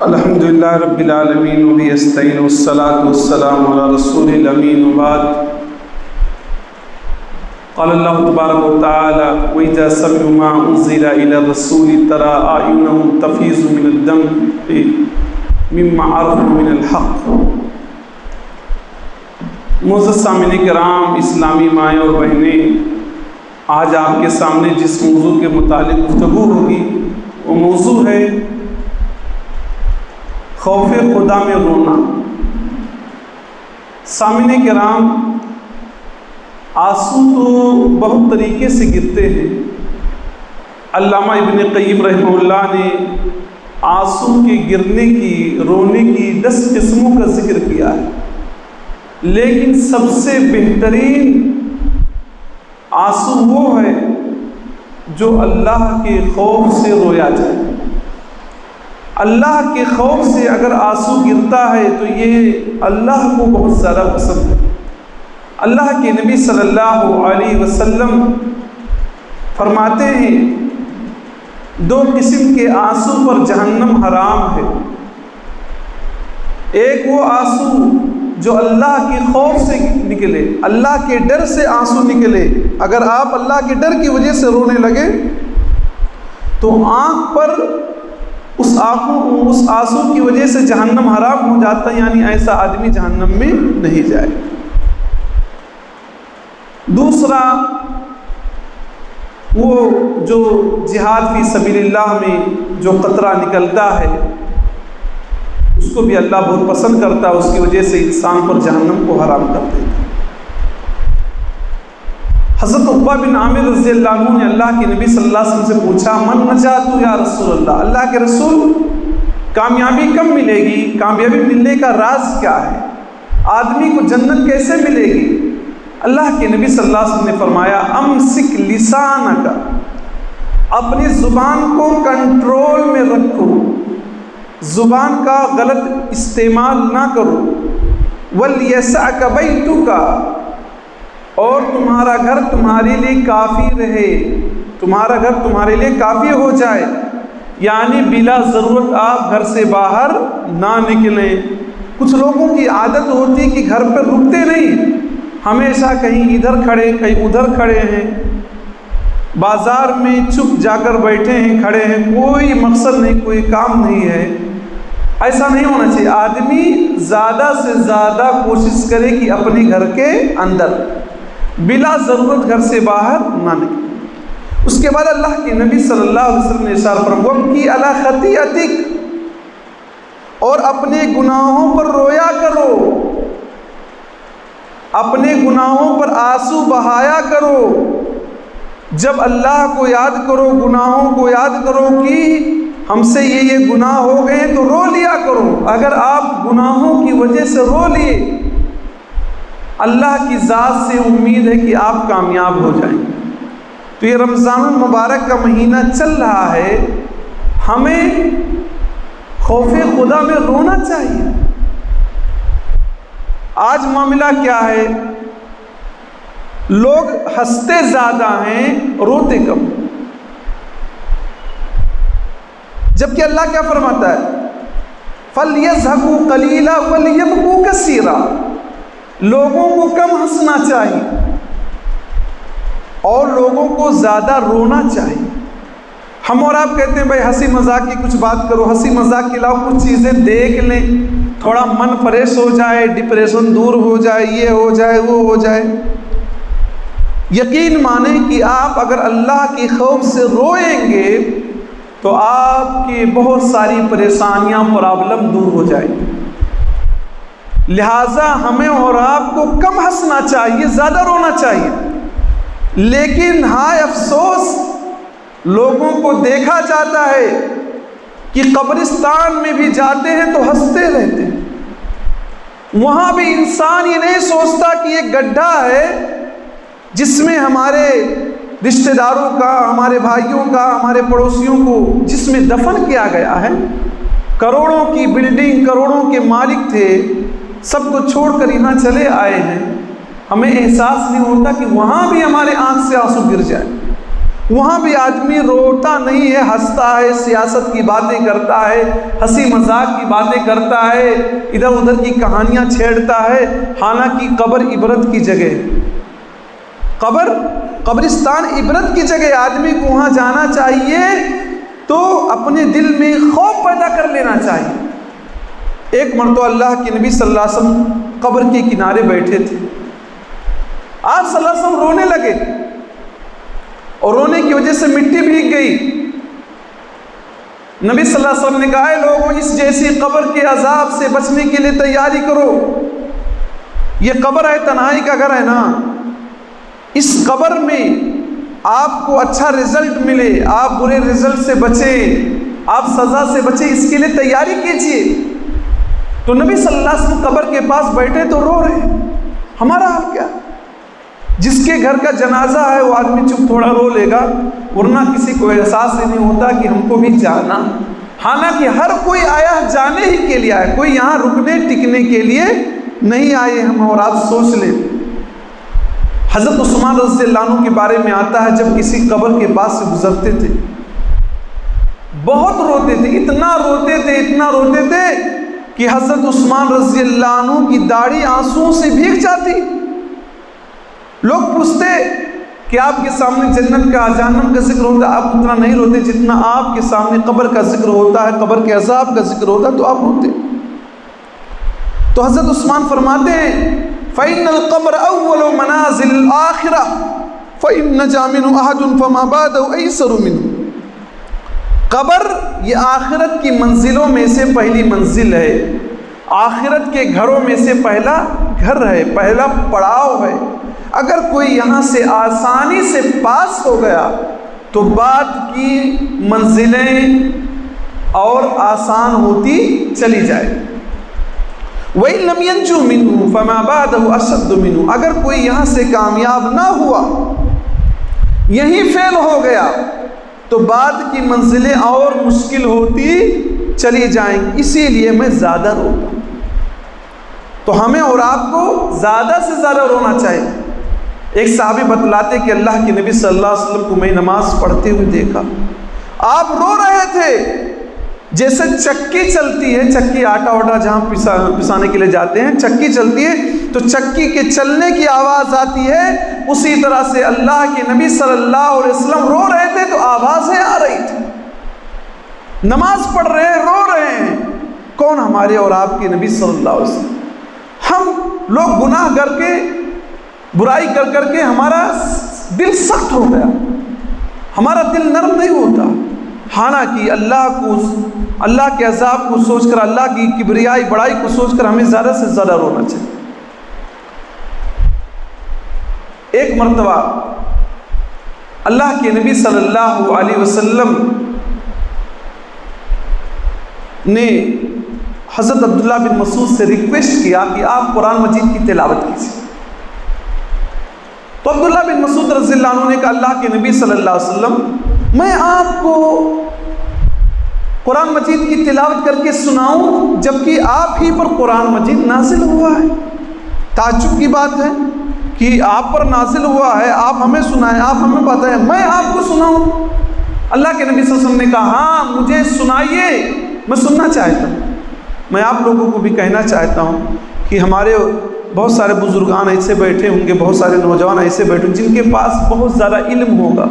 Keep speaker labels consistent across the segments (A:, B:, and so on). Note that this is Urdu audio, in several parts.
A: الحمدللہ رب العالمین وبہ استعین والصلاة والسلام علی رسول الامین وبعد قال اللہ تبارک وتعالی وَإِذَا سَمِعُوا مَا أُنزِلَ إِلَى الرَّسُولِ تَرَىٰ أَعْيُنَهُمْ تَفِيضُ مِنَ الدَّمْعِ مِمَّا عَرَفُوا مِنَ الْحَقِّ۔ معزز سامعین کرام، اسلامی مائیں اور بہنیں، آج آپ کے سامنے جس موضوع کے متعلق گفتگو ہوگی وہ موضوع ہے خوف خدا میں رونا۔ سامعین کرام، آنسو تو بہت طریقے سے گرتے ہیں۔ علامہ ابن قیم رحمہ اللہ نے آنسو کے گرنے کی، رونے کی 10 قسموں کا ذکر کیا ہے، لیکن سب سے بہترین آنسو وہ ہے جو اللہ کے خوف سے رویا جائے۔ اللہ کے خوف سے اگر آنسو گرتا ہے تو یہ اللہ کو بہت زیادہ پسند ہے۔ اللہ کے نبی صلی اللہ علیہ وسلم فرماتے ہیں 2 قسم کے آنسو پر جہنم حرام ہے۔ ایک وہ آنسو جو اللہ کے خوف سے نکلے، اللہ کے ڈر سے آنسو نکلے۔ اگر آپ اللہ کے ڈر کی وجہ سے رونے لگے تو آنکھ پر اس آنسو کی وجہ سے جہنم حرام ہو جاتا ہے، یعنی ایسا آدمی جہنم میں نہیں جائے۔ دوسرا وہ جو جہاد فی سبیل اللہ میں جو قطرہ نکلتا ہے اس کو بھی اللہ بہت پسند کرتا ہے، اس کی وجہ سے انسان پر جہنم کو حرام کر دیتا ہے۔ حضرت عقبہ بن عامر رضی اللہ عنہ نے اللہ کے نبی صلی اللہ علیہ وسلم سے پوچھا من نجات یا رسول اللہ، اللہ کے رسول کامیابی کب ملے گی؟ کامیابی ملنے کا راز کیا ہے؟ آدمی کو جنت کیسے ملے گی؟ اللہ کے نبی صلی اللہ علیہ وسلم نے فرمایا امسک لسانک، اپنی زبان کو کنٹرول میں رکھو، زبان کا غلط استعمال نہ کرو۔ وَلْيَسَعْكَ بَيْتُكَ، اور تمہارا گھر تمہارے لیے کافی رہے، تمہارا گھر تمہارے لیے کافی ہو جائے، یعنی بلا ضرورت آپ گھر سے باہر نہ نکلیں۔ کچھ لوگوں کی عادت ہوتی ہے کہ گھر پر رکتے نہیں، ہمیشہ کہیں ادھر کھڑے کہیں ادھر کھڑے ہیں، بازار میں چپ جا کر بیٹھے ہیں، کھڑے ہیں، کوئی مقصد نہیں، کوئی کام نہیں ہے۔ ایسا نہیں ہونا چاہیے۔ آدمی زیادہ سے زیادہ کوشش کرے کہ اپنے گھر کے اندر بلا ضرورت گھر سے باہر نہ نکلے۔ اس کے بعد اللہ کے نبی صلی اللہ علیہ وسلم نے ارشاد فرمایا وَابْكِ عَلَىٰ خَطِيئَتِكَ، اور اپنے گناہوں پر رویا کرو، اپنے گناہوں پر آنسو بہایا کرو۔ جب اللہ کو یاد کرو، گناہوں کو یاد کرو کہ ہم سے یہ گناہ ہو گئے تو رو لیا کرو۔ اگر آپ گناہوں کی وجہ سے رو لیے، اللہ کی ذات سے امید ہے کہ آپ کامیاب ہو جائیں گے۔ تو یہ رمضان المبارک کا مہینہ چل رہا ہے، ہمیں خوف خدا میں رونا چاہیے۔ آج معاملہ کیا ہے؟ لوگ ہنستے زیادہ ہیں، روتے کم، جبکہ اللہ کیا فرماتا ہے فَلْيَضْحَكُوا قَلِيلًا وَلْيَبْكُوا كَثِيرًا، لوگوں کو کم ہنسنا چاہیے اور لوگوں کو زیادہ رونا چاہیے۔ ہم اور آپ کہتے ہیں بھائی ہنسی مذاق کی کچھ بات کرو، ہنسی مذاق کے علاوہ کچھ چیزیں دیکھ لیں، تھوڑا من فریش ہو جائے، ڈپریشن دور ہو جائے، یہ ہو جائے وہ ہو جائے۔ یقین مانیں کہ آپ اگر اللہ کے خوف سے روئیں گے تو آپ کی بہت ساری پریشانیاں، پرابلم دور ہو جائیں گی۔ لہٰذا ہمیں اور آپ کو کم ہنسنا چاہیے، زیادہ رونا چاہیے۔ لیکن ہائے افسوس، لوگوں کو دیکھا جاتا ہے کہ قبرستان میں بھی جاتے ہیں تو ہنستے رہتے ہیں، وہاں بھی انسان یہ نہیں سوچتا کہ یہ گڈھا ہے جس میں ہمارے رشتہ داروں کا، ہمارے بھائیوں کا، ہمارے پڑوسیوں کو جس میں دفن کیا گیا ہے۔ کروڑوں کی بلڈنگ، کروڑوں کے مالک تھے، سب کو چھوڑ کر یہاں چلے آئے ہیں، ہمیں احساس نہیں ہوتا کہ وہاں بھی ہمارے آنکھ سے آنسو گر جائے۔ وہاں بھی آدمی روتا نہیں ہے، ہنستا ہے، سیاست کی باتیں کرتا ہے، ہنسی مذاق کی باتیں کرتا ہے، ادھر ادھر کی کہانیاں چھیڑتا ہے، حالانکہ قبر عبرت کی جگہ، قبرستان عبرت کی جگہ، آدمی کو وہاں جانا چاہیے تو اپنے دل میں خوف پیدا کر لینا چاہیے۔ ایک مرتبہ اللہ کے نبی صلی اللہ علیہ وسلم قبر کے کنارے بیٹھے تھے، آپ صلی اللہ علیہ وسلم رونے لگے اور رونے کی وجہ سے مٹی بھیگ گئی۔ نبی صلی اللہ علیہ وسلم نے کہا ہے لوگوں اس جیسی قبر کے عذاب سے بچنے کے لیے تیاری کرو، یہ قبر ہے تنہائی کا گھر ہے نا، اس قبر میں آپ کو اچھا رزلٹ ملے، آپ برے رزلٹ سے بچیں، آپ سزا سے بچیں، اس کے لیے تیاری کیجیے۔ تو نبی صلی اللہ علیہ وسلم قبر کے پاس بیٹھے تو رو رہے ہیں، ہمارا حال کیا؟ جس کے گھر کا جنازہ ہے وہ آدمی چپ تھوڑا رو لے گا، ورنہ کسی کو احساس ہی نہیں ہوتا کہ ہم کو بھی جانا، حالانکہ ہر کوئی آیا جانے ہی کے لیے آیا، کوئی یہاں رکنے ٹکنے کے لیے نہیں آئے ہم۔ اور آپ سوچ لیں حضرت عثمان رضی اللہ عنہ کے بارے میں آتا ہے جب کسی قبر کے پاس سے گزرتے تھے بہت روتے تھے، اتنا روتے تھے کہ حضرت عثمان رضی اللہ عنہ کی داڑھی آنسوؤں سے بھیگ جاتی۔ لوگ پوچھتے کہ آپ کے سامنے جنت کا جہنم کا ذکر ہوتا ہے، آپ اتنا نہیں روتے جتنا آپ کے سامنے قبر کا ذکر ہوتا ہے، قبر کے عذاب کا ذکر ہوتا ہے تو آپ روتے۔ تو حضرت عثمان فرماتے ہیں فَإِنَّ الْقَبْرَ أَوَّلُ مَنَازِلِ الْآخِرَةِ فَإِنْ نَجَا مِنْهُ أَحَدٌ فَمَا بَعْدَهُ أَيْسَرُ مِنْهُ۔ قبر یہ آخرت کی منزلوں میں سے پہلی منزل ہے، آخرت کے گھروں میں سے پہلا گھر ہے، پہلا پڑاؤ ہے۔ اگر کوئی یہاں سے آسانی سے پاس ہو گیا تو بعد کی منزلیں اور آسان ہوتی چلی جائے۔ وَإِن لَّمْ يَنْجُ مِنْهُ فَمَا بَعْدَهُ أَشَدُّ مِنْهُ۔ اگر کوئی یہاں سے کامیاب نہ ہوا، یہی فیل ہو گیا تو بعد کی منزلیں اور مشکل ہوتی چلی جائیں گی، اسی لیے میں زیادہ روتا ہوں۔ تو ہمیں اور آپ کو زیادہ سے زیادہ رونا چاہیے۔ ایک صحابی بتلاتے کہ اللہ کے نبی صلی اللہ علیہ وسلم کو میں نماز پڑھتے ہوئے دیکھا، آپ رو رہے تھے، جیسے چکی چلتی ہے، چکی آٹا واٹا جہاں پسانے کے لیے جاتے ہیں، چکی چلتی ہے تو چکی کے چلنے کی آواز آتی ہے، اسی طرح سے اللہ کے نبی صلی اللہ علیہ وسلم رو رہے تھے تو آوازیں آ رہی تھی، نماز پڑھ رہے ہیں، رو رہے ہیں۔ کون؟ ہمارے اور آپ کے نبی صلی اللہ علیہ وسلم۔ ہم لوگ گناہ کر کے، برائی کر کر کے ہمارا دل سخت ہو گیا، ہمارا دل نرم نہیں ہوتا، حالانکہ اللہ کے عذاب کو سوچ کر، اللہ کی کبریائی بڑائی کو سوچ کر ہمیں زیادہ سے زیادہ رونا چاہیے۔ ایک مرتبہ اللہ کے نبی صلی اللہ علیہ وسلم نے حضرت عبداللہ بن مسعود سے ریکویسٹ کیا کہ آپ قرآن مجید کی تلاوت کیجیے۔ تو عبداللہ بن مسعود رضی اللہ عنہ نے کہا اللہ کے نبی صلی اللہ علیہ وسلم میں آپ کو قرآن مجید کی تلاوت کر کے سناؤں جبکہ آپ ہی پر قرآن مجید نازل ہوا ہے؟ تعجب کی بات ہے کہ آپ پر نازل ہوا ہے، آپ ہمیں سنائیں، آپ ہمیں بتائیں، میں آپ کو سناؤں؟ اللہ کے نبی صلی اللہ علیہ وسلم نے کہا ہاں مجھے سنائیے، میں سننا چاہتا ہوں۔ میں آپ لوگوں کو بھی کہنا چاہتا ہوں کہ ہمارے بہت سارے بزرگان ایسے بیٹھے ہوں گے، بہت سارے نوجوان ایسے بیٹھے ہوں جن کے پاس بہت زیادہ علم ہوگا،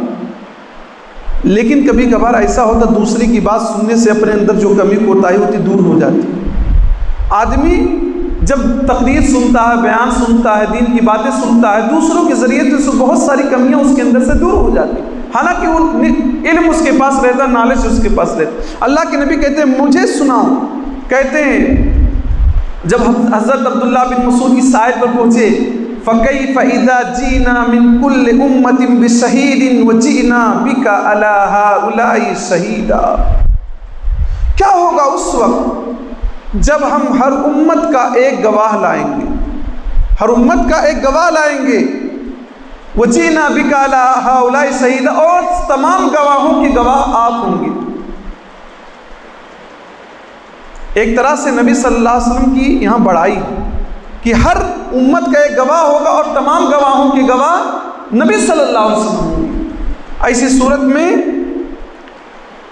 A: لیکن کبھی کبھار ایسا ہوتا دوسرے کی بات سننے سے اپنے اندر جو کمی کوتاہی ہوتی دور ہو جاتی۔ آدمی جب تقریر سنتا ہے، بیان سنتا ہے، دین کی باتیں سنتا ہے، دوسروں کے ذریعے سے بہت ساری کمیاں اس کے اندر سے دور ہو جاتی، حالانکہ وہ علم اس کے پاس رہتا، نالج اس کے پاس رہتا۔ اللہ کے نبی کہتے ہیں مجھے سناؤ، کہتے ہیں جب حضرت عبداللہ بن مسعود کی آیت پر پہنچے فَكَيْفَ إِذَا جِئْنَا مِنْ كُلِّ أُمَّةٍ بِشَهِيدٍ وَجِئْنَا بِكَ عَلَى هَؤُلَاءِ شَهِيدًا۔ کیا ہوگا اس وقت جب ہم ہر امت کا ایک گواہ لائیں گے، ہر امت کا ایک گواہ لائیں گے، وَجِئْنَا بِكَ عَلَى هَؤُلَاءِ شَهِيدًا، اور تمام گواہوں کے گواہ آپ ہوں گے۔ ایک طرح سے نبی صلی اللہ علیہ وسلم کی یہاں بڑائی ہے کہ ہر امت کا ایک گواہ ہوگا اور تمام گواہوں کے گواہ نبی صلی اللہ علیہ وسلم ہوں گے۔ ایسی صورت میں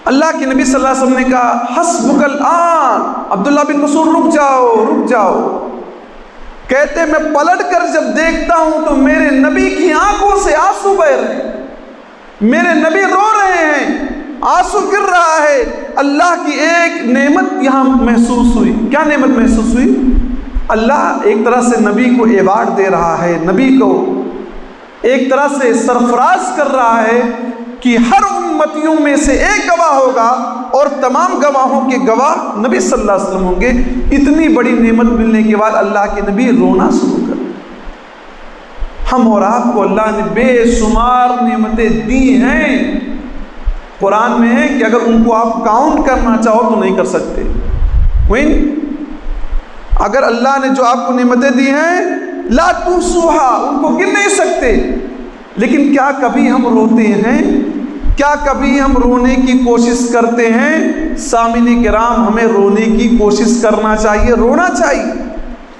A: اللہ کے نبی صلی اللہ علیہ وسلم نے کہا حسبک الآن، عبداللہ بن مسعود رک جاؤ۔ کہتے میں پلٹ کر جب دیکھتا ہوں تو میرے نبی کی آنکھوں سے آنسو بہہ رہے ہیں، میرے نبی رو رہے ہیں، آنسو گر رہا ہے۔ اللہ کی ایک نعمت یہاں محسوس ہوئی۔ کیا نعمت محسوس ہوئی؟ اللہ ایک طرح سے نبی کو ایوارڈ دے رہا ہے، نبی کو ایک طرح سے سرفراز کر رہا ہے کہ ہر امتیوں میں سے ایک گواہ ہوگا اور تمام گواہوں کے گواہ نبی صلی اللہ علیہ وسلم ہوں گے۔ اتنی بڑی نعمت ملنے کے بعد اللہ کے نبی رونا شروع کر۔ ہم اور آپ کو اللہ نے بے شمار نعمتیں دی ہیں، قرآن میں ہے کہ اگر ان کو آپ کاؤنٹ کرنا چاہو تو نہیں کر سکتے۔ اگر اللہ نے جو آپ کو نعمتیں دی ہیں لا تحصوہا، ان کو گن نہیں سکتے، لیکن کیا کبھی ہم روتے ہیں؟ کیا کبھی ہم رونے کی کوشش کرتے ہیں؟ سامعین کرام، ہمیں رونے کی کوشش کرنا چاہیے، رونا چاہیے۔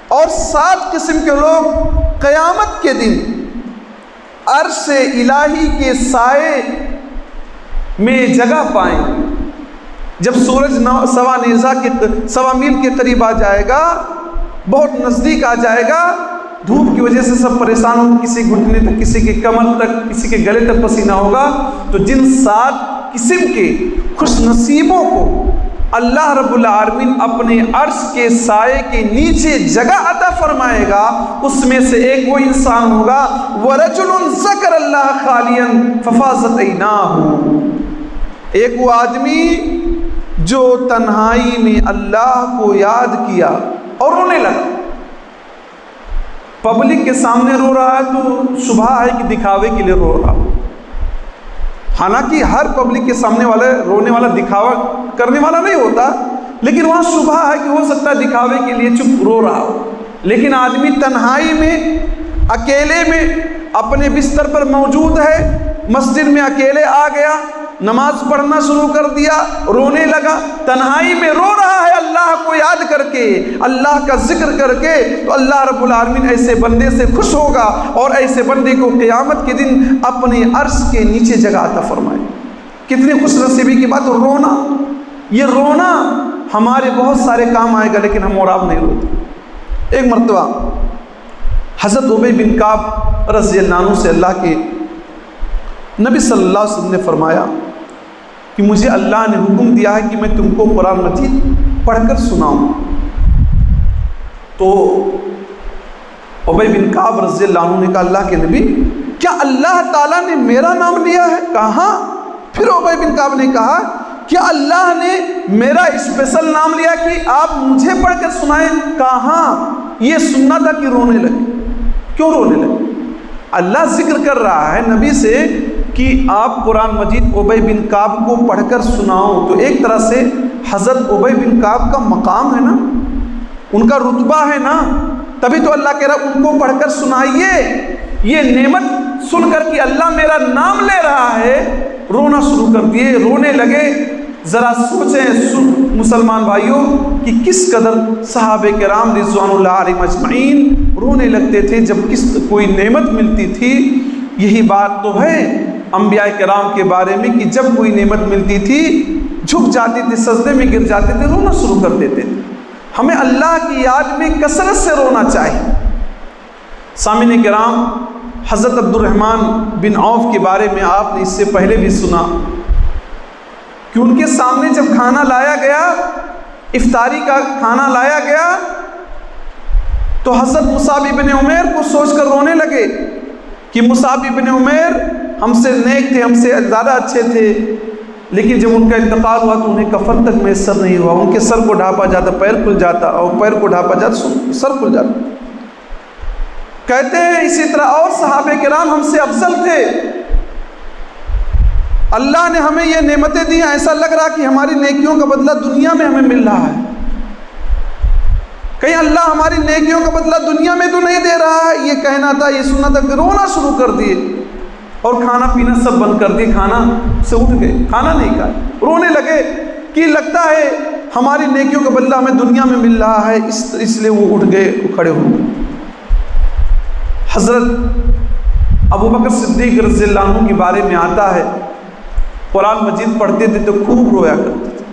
A: اور 7 قسم کے لوگ قیامت کے دن عرش الہی کے سائے میں جگہ پائیں۔ جب سورج 1.25 میل کے قریب آ جائے گا، بہت نزدیک آ جائے گا، دھوپ کی وجہ سے سب پریشان ہوں، کسی گھٹنے تک، کسی کے کمر تک، کسی کے گلے تک پسینہ ہوگا، تو جن 7 قسم کے خوش نصیبوں کو اللہ رب العالمین اپنے عرش کے سائے کے نیچے جگہ عطا فرمائے گا، اس میں سے ایک وہ انسان ہوگا وَرَجُلٌ ذَكَرَ اللَّهَ خَالِيًا فَفَاضَتْ عَيْنَاهُ، ایک وہ آدمی جو تنہائی میں اللہ کو یاد کیا اور رونے لگا۔ پبلک کے سامنے رو رہا ہے تو شبہ ہے کہ دکھاوے کے لیے رو رہا، حالانکہ ہر پبلک کے سامنے والے رونے والا دکھاوا کرنے والا نہیں ہوتا، لیکن وہاں شبہ ہے کہ ہو سکتا ہے دکھاوے کے لیے چپ رو رہا ہو۔ لیکن آدمی تنہائی میں، اکیلے میں اپنے بستر پر موجود ہے، مسجد میں اکیلے آ گیا، نماز پڑھنا شروع کر دیا، رونے لگا، تنہائی میں رو رہا ہے اللہ کو یاد کر کے، اللہ کا ذکر کر کے، تو اللہ رب العالمین ایسے بندے سے خوش ہوگا اور ایسے بندے کو قیامت کے دن اپنے عرش کے نیچے جگہ عطا فرمائے۔ کتنی خوش نصیبی کی بات۔ رونا، یہ رونا ہمارے بہت سارے کام آئے گا، لیکن ہم اور آپ نہیں روتے۔ ایک مرتبہ حضرت ابی بن کعب رضی اللہ عنہ سے اللہ کے نبی صلی اللہ علیہ وسلم نے فرمایا کہ مجھے اللہ نے حکم دیا ہے کہ میں تم کو قرآن مجید پڑھ کر سناؤں۔ تو ابی بن کعب رضی اللہ عنہ نے کہا اللہ کے نبی، کیا اللہ تعالیٰ نے میرا نام لیا ہے؟ کہا۔ پھر ابی بن کعب نے کہا کیا اللہ نے میرا اسپیشل نام لیا کہ آپ مجھے پڑھ کر سنائیں؟ کہا۔ یہ سننا تھا کہ رونے لگے۔ کیوں رونے لگے؟ اللہ ذکر کر رہا ہے نبی سے کہ آپ قرآن مجید ابی بن کعب کو پڑھ کر سناؤ، تو ایک طرح سے حضرت ابی بن کعب کا مقام ہے نا، ان کا رتبہ ہے نا، تبھی تو اللہ کہہ رہا ان کو پڑھ کر سنائیے۔ یہ نعمت سن کر کہ اللہ میرا نام لے رہا ہے، رونا شروع کر دیے، رونے لگے۔ ذرا سوچیں مسلمان بھائیوں کہ کس قدر صحابہ کرام رضوان اللہ علیہم اجمعین رونے لگتے تھے جب کوئی نعمت ملتی تھی۔ یہی بات تو ہے انبیاء کرام کے بارے میں کہ جب کوئی نعمت ملتی تھی جھک جاتے تھے، سجدے میں گر جاتے تھے، رونا شروع کر دیتے تھے۔ ہمیں اللہ کی یاد میں کثرت سے رونا چاہیے۔ سامعین کرام، حضرت عبد الرحمن بن عوف کے بارے میں آپ نے اس سے پہلے بھی سنا کہ ان کے سامنے جب کھانا لایا گیا، افطاری کا کھانا لایا گیا، تو حضرت مصعب بن عمیر کو سوچ کر رونے لگے کہ مصعب بن عمیر ہم سے نیک تھے، ہم سے زیادہ اچھے تھے، لیکن جب ان کا انتقال ہوا تو انہیں کفن تک میسر نہیں ہوا۔ ان کے سر کو ڈھانپا جاتا پیر کھل جاتا، اور پیر کو ڈھانپا جاتا سر کھل جاتا۔ کہتے ہیں اسی طرح اور صحابہ کرام ہم سے افضل تھے، اللہ نے ہمیں یہ نعمتیں دی ہیں، ایسا لگ رہا کہ ہماری نیکیوں کا بدلہ دنیا میں ہمیں مل رہا ہے، کہیں اللہ ہماری نیکیوں کا بدلہ دنیا میں تو نہیں دے رہا ہے۔ یہ کہنا تھا، یہ سننا تھا کہ رونا شروع کر دیے اور کھانا پینا سب بند کر دیے، کھانا سے اٹھ گئے، کھانا نہیں کھائے، رونے لگے کہ لگتا ہے ہماری نیکیوں کا بدلہ ہمیں دنیا میں مل رہا ہے، اس لیے وہ اٹھ گئے، وہ کھڑے ہو گئے۔ حضرت ابو بکر صدیق رضی اللہ عنہ کے بارے میں آتا ہے قرآن مجید پڑھتے تھے تو خوب رویا کرتے تھے۔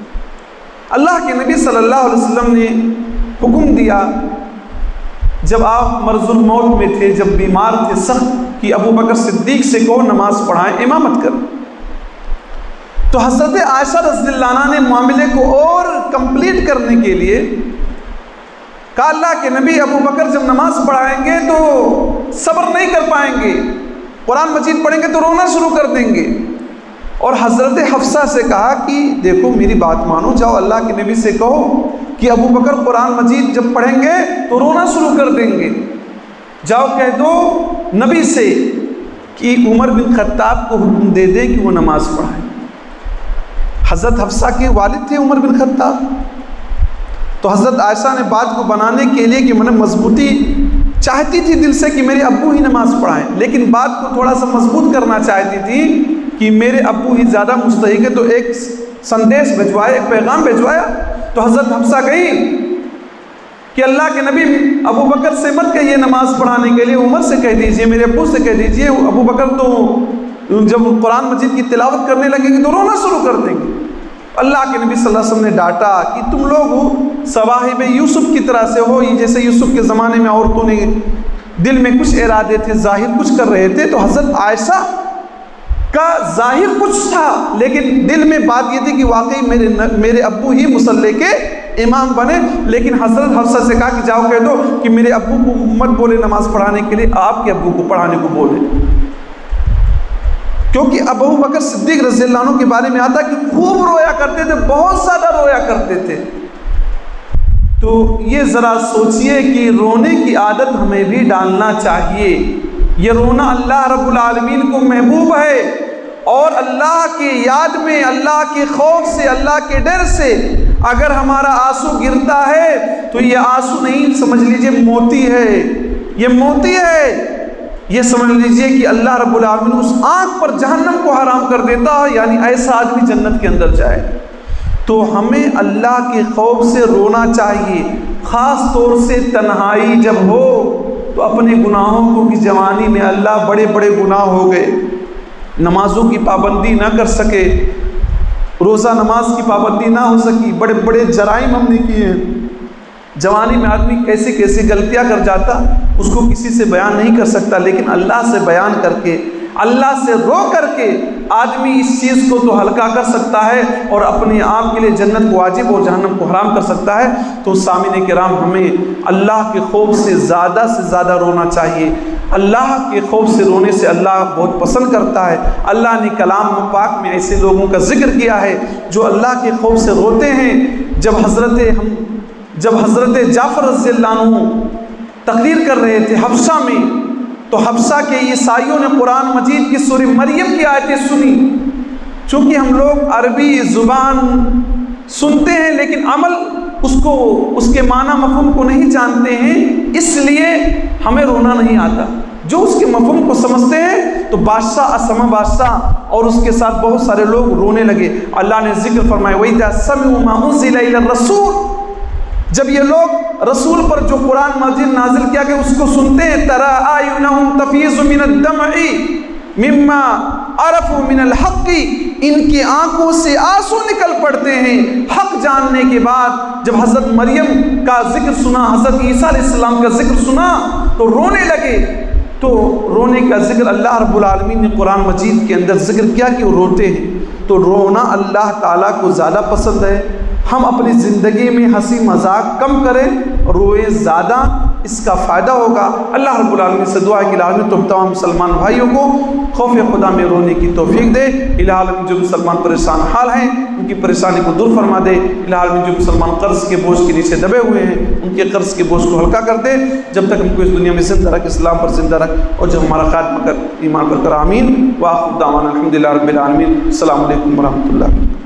A: اللہ کے نبی صلی اللہ علیہ وسلم نے حکم دیا جب آپ مرض الموت میں تھے، جب بیمار تھے سخت، کہ ابو بکر صدیق سے کہو نماز پڑھائیں، امامت کر۔ تو حضرت عائشہ رضی اللہ عنہ نے معاملے کو اور کمپلیٹ کرنے کے لیے کہا اللہ کے نبی ابو بکر جب نماز پڑھائیں گے تو صبر نہیں کر پائیں گے، قرآن مجید پڑھیں گے تو رونا شروع کر دیں گے۔ اور حضرت حفصہ سے کہا کہ دیکھو میری بات مانو، جاؤ اللہ کے نبی سے کہو کہ ابو بکر قرآن مجید جب پڑھیں گے تو رونا شروع کر دیں گے، جاؤ کہہ دو نبی سے کہ عمر بن خطاب کو حکم دے دے کہ وہ نماز پڑھائیں۔ حضرت حفصہ کے والد تھے عمر بن خطاب، تو حضرت عائشہ نے بات کو بنانے کے لیے کہ میں نے مضبوطی چاہتی تھی دل سے کہ میرے ابو ہی نماز پڑھائیں، لیکن بات کو تھوڑا سا مضبوط کرنا چاہتی تھی کہ میرے ابو ہی زیادہ مستحق ہے، تو ایک سندیش بھجوایا، ایک پیغام بھجوایا۔ تو حضرت حفصہ گئی کہ اللہ کے نبی ابو بکر سے مت کہیے نماز پڑھانے کے لیے، عمر سے کہہ دیجئے، میرے ابو سے کہہ دیجئے، ابو بکر تو جب قرآن مجید کی تلاوت کرنے لگیں گے تو رونا شروع کر دیں گے۔ اللہ کے نبی صلی اللہ علیہ وسلم نے ڈانٹا کہ تم لوگ صواحب یوسف کی طرح سے ہو، جیسے یوسف کے زمانے میں عورتوں نے دل میں کچھ ارادے تھے، ظاہر کچھ کر رہے تھے، تو حضرت عائشہ کا ظاہر کچھ تھا لیکن دل میں بات یہ تھی کہ واقعی میرے ابو ہی مصلی کے امام بنے۔ لیکن حضرت حفصہ سے کہا کہ جاؤ کہہ دو کہ میرے ابو کو مت بولے نماز پڑھانے کے لیے، آپ کے ابو کو پڑھانے کو بولے، کیونکہ ابو بکر صدیق رضی اللہ عنہ کے بارے میں آتا کہ خوب رویا کرتے تھے، بہت زیادہ رویا کرتے تھے۔ تو یہ ذرا سوچئے کہ رونے کی عادت ہمیں بھی ڈالنا چاہیے۔ یہ رونا اللہ رب العالمین کو محبوب ہے، اور اللہ کی یاد میں، اللہ کے خوف سے، اللہ کے ڈر سے اگر ہمارا آنسو گرتا ہے تو یہ آنسو نہیں، سمجھ لیجئے موتی ہے، یہ موتی ہے۔ یہ سمجھ لیجئے کہ اللہ رب العالمین اس آنکھ پر جہنم کو حرام کر دیتا ہے، یعنی ایسا آدمی جنت کے اندر جائے۔ تو ہمیں اللہ کے خوف سے رونا چاہیے، خاص طور سے تنہائی جب ہو تو اپنے گناہوں کو کہ جوانی میں اللہ بڑے بڑے گناہ ہو گئے، نمازوں کی پابندی نہ کر سکے، روزہ نماز کی پابندی نہ ہو سکی، بڑے بڑے جرائم ہم نے کیے ہیں۔ جوانی میں آدمی کیسی کیسی غلطیاں کر جاتا، اس کو کسی سے بیان نہیں کر سکتا، لیکن اللہ سے بیان کر کے، اللہ سے رو کر کے آدمی اس چیز کو تو ہلکا کر سکتا ہے اور اپنے آپ کے لیے جنت کو واجب اور جہنم کو حرام کر سکتا ہے۔ تو سامعین کرام، ہمیں اللہ کے خوف سے زیادہ رونا چاہیے۔ اللہ کے خوف سے رونے سے اللہ بہت پسند کرتا ہے۔ اللہ نے کلام پاک میں ایسے لوگوں کا ذکر کیا ہے جو اللہ کے خوف سے روتے ہیں۔ جب حضرت جعفر رضی اللہ عنہ تقریر کر رہے تھے حبشہ میں، تو حبشہ کے عیسائیوں نے قرآن مجید کی سورہ مریم کی آیتیں سنی۔ چونکہ ہم لوگ عربی زبان سنتے ہیں لیکن عمل اس کے معنی مفہوم کو نہیں جانتے ہیں، اس لیے ہمیں رونا نہیں آتا۔ جو اس کے مفہوم کو سمجھتے ہیں تو بادشاہ اسما بادشاہ اور اس کے ساتھ بہت سارے لوگ رونے لگے۔ اللہ نے ذکر فرمایا وَإِذَا سَمِعُوا مَا أُنزِلَ إِلَى الرَّسُولِ، جب یہ لوگ رسول پر جو قرآن مجید نازل کیا کہ اس کو سنتے ہیں، تَرَىٰ أَعْيُنَهُمْ تَفِيضُ مِنَ الدَّمْعِ مِمَّا عَرَفُوا مِنَ الْحَقِّ، ان کی آنکھوں سے آنسو نکل پڑتے ہیں حق جاننے کے بعد۔ جب حضرت مریم کا ذکر سنا، حضرت عیسیٰ علیہ السلام کا ذکر سنا تو رونے لگے۔ تو رونے کا ذکر اللہ رب العالمین نے قرآن مجید کے اندر ذکر کیا کہ وہ روتے ہیں۔ تو رونا اللہ تعالیٰ کو زیادہ پسند ہے۔ ہم اپنی زندگی میں ہنسی مذاق کم کریں، روئیں زیادہ، اس کا فائدہ ہوگا۔ اللہ رب العالمین سے دعا ہے کہ العالمین تمام مسلمان بھائیوں کو خوف خدا میں رونے کی توفیق دے۔ العالمین جو مسلمان پریشان حال ہیں ان کی پریشانی کو دور فرما دے۔ العالمین جو مسلمان قرض کے بوجھ کے نیچے دبے ہوئے ہیں ان کے قرض کے بوجھ کو ہلکا کر دے۔ جب تک ہم کو اس دنیا میں زندہ رکھ، اسلام پر زندہ رکھ، اور جب ہمارا خاتمہ کر ایمان پر کر، آمین۔ وآخر دعوانا الحمدللہ رب العالمین۔ السلام علیکم ورحمۃ اللہ۔